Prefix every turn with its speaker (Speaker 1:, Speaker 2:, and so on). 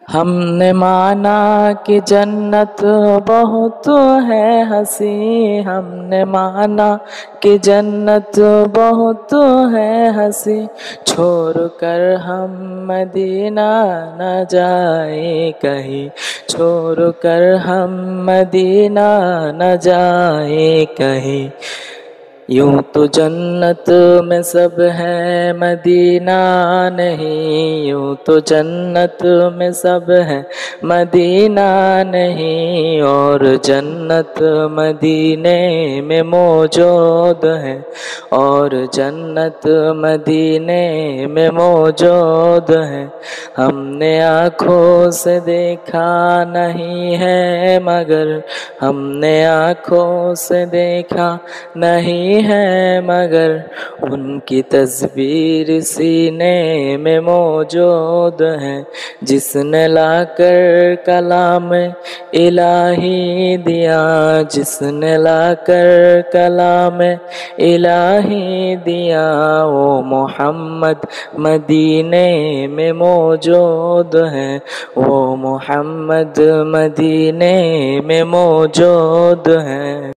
Speaker 1: ہم نے مانا کہ جنت بہت ہے ہنسی، ہم نے مانا کہ جنت بہت ہے ہنسی، چھوڑ کر ہم مدینہ نہ جائیں کہیں، چھوڑ کر ہم مدینہ نہ جائیں کہیں۔ یوں تو جنت میں سب ہے مدینہ نہیں، یوں تو جنت میں سب ہے مدینہ نہیں، اور جنت مدینے میں موجود ہے، اور جنت مدینے میں موجود ہے۔ ہم نے آنکھوں سے دیکھا نہیں ہے مگر، ہم نے آنکھوں سے دیکھا نہیں ہے مگر، ان کی تصویر سینے میں موجود ہے، جس نے لا کر کلام الہی دیا، جس نے لا کر کلام الہی دیا، وہ محمد مدینے میں موجود ہے، وہ محمد مدینے میں موجود ہے۔